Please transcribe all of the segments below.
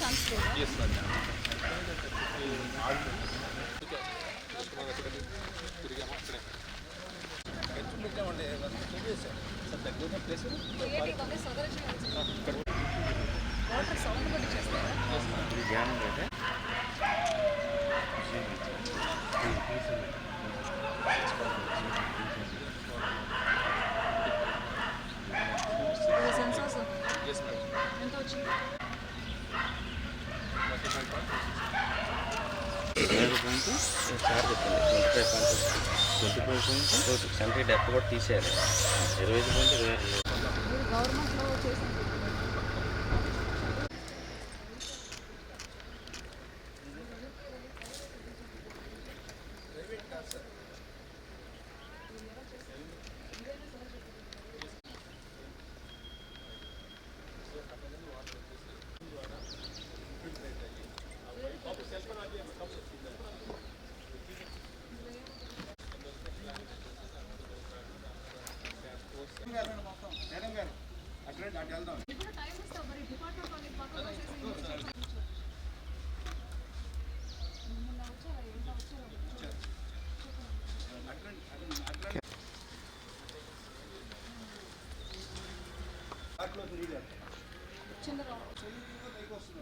Chance లేదా? Water sound బట్టి చేస్తారా? సెన్సార్స్ ఎంత వచ్చింది? 25 సెంట్రీ డెప్త్ కూడా తీసేయాలి. 25 గవర్నమెంట్లో చేసిన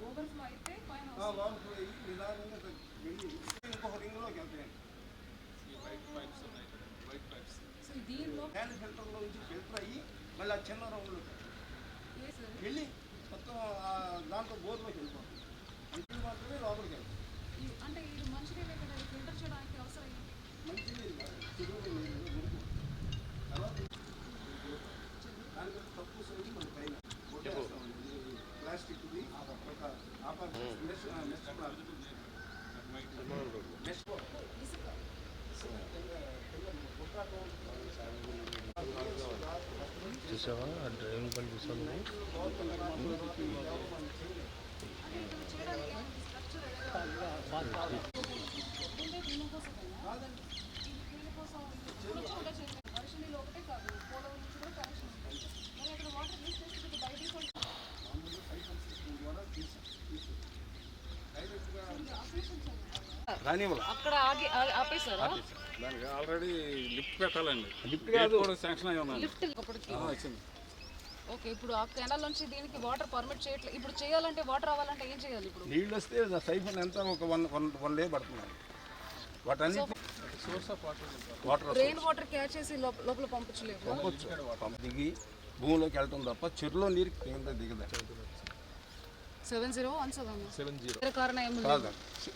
ఓవర్ఫ్లో అయితే పైన దీనిలో ఫిల్టర్లో నుంచి ఫిల్టర్ అయ్యి మళ్ళీ ఆ చిన్న రౌండ్లో వెళ్ళి మొత్తం దాంట్లో బోర్లోకి వెళ్ళిపోతుంది. మంచిది మాత్రమే లోపలికి వెళ్తాం. అంటే ఇది మంచినీళ్ళు ఇక్కడ ఫిల్టర్ చేయడానికి అవసరం ఏంటి? మంచినీళ్ళు చెరువు నీళ్ళు మురుగు తర్వాత దానికి తక్కువ సైజు మన పైన ప్లాస్టిక్ది ఒక చూసావా డ్రైవింగ్ పని చూసాను. అక్కడ ఆపేసారా? దానికి ఆల్రెడీ లిఫ్ట్ పెట్టాలండి. లిఫ్ట్ కాదు శాంక్షన్ అయ్యి ఉన్నాను. లిఫ్ట్ వచ్చింది. ఓకే, ఇప్పుడు ఆ కెనాల్ నుంచి దీనికి వాటర్ పర్మిట్ చేయట్లేదు. ఇప్పుడు చేయాలంటే వాటర్ రావాలంటే ఏం చేయాలి? ఇప్పుడు నీళ్ళు వస్తే సైఫన్ ఎంత ఒక వన్ డే పడుతుంది. వాటన్ని source of water rain water catch చేసి లోపల పంపించలేదు. పంపొచ్చు, దిగి భూమిలోకి వెళ్ళటం తప్ప చెరువులో నీరు కింద దిగదు. 7017 కారణం ఏమి కాదు,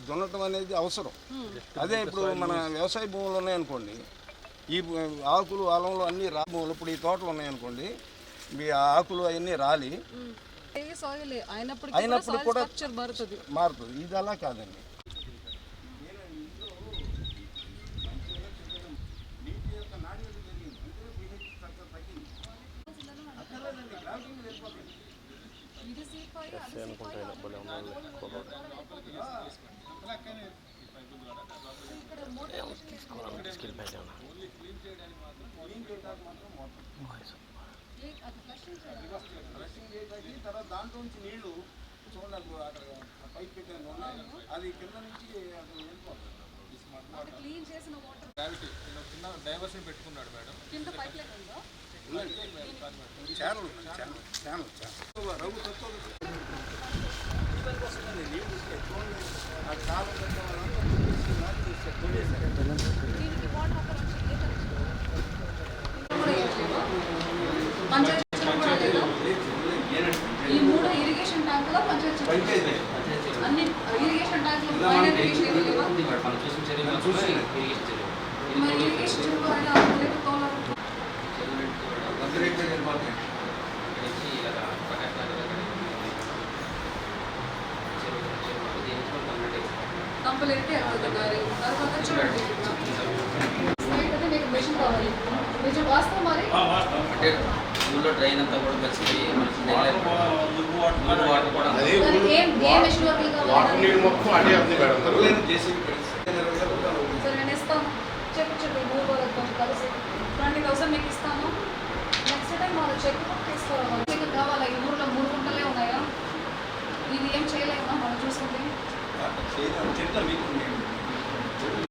దున్నటం అనేది అవసరం. అదే ఇప్పుడు మన వ్యవసాయ భూములు ఉన్నాయనుకోండి, ఈ ఆకులు అలంలో అన్నీ రా భూములు ఇప్పుడు ఈ తోటలు ఉన్నాయనుకోండి, మీ ఆకులు అవన్నీ రాలి అయినప్పుడు కూడా మారుతుంది. ఇది అలా కాదండి. తర్వాత దాంట్లో నుంచి నీళ్లు చూడండి, అక్కడ పైప్ పెట్టాను, అది కింద నుంచి క్లీన్ చేసిన వాటర్ చిన్న డైవర్షన్ పెట్టుకున్నాడు మేడం. కింద పైప్ లైన్ ఉందా? ఛానల్ రఘు తత్వం వస్తుందండి. నీళ్ళు చూడండి, ఆ కాలం దీనికి వాటర్ అక్కడ పంచాయతీ ఈ 3 ఇరిగేషన్ ట్యాంకులో పంచాయతీ అన్ని ఇరిగేషన్ ట్యాంకులు ఇరిగేషన్ కంపల్సరీ అవుతున్నారు. తర్వాత చూడండి మీకు మెషిన్ కావాలి. మీరు వాస్తవం మరి ఊళ్ళో డ్రైన్ అంతా కూడా కలిసిపోయి సరే నేను ఇస్తాను. చెప్పు 3 కొంచెం కలిసి 20,000 మీకు ఇస్తాను. నెక్స్ట్ టైం వాళ్ళు చెక్ బుక్ తీసుకోవాలి. మీకు కావాలా? ఈ ఊళ్ళో 3 గుంటలే ఉన్నాయా? ఇది ఏం చేయలేమా? చెప్తాను మీకు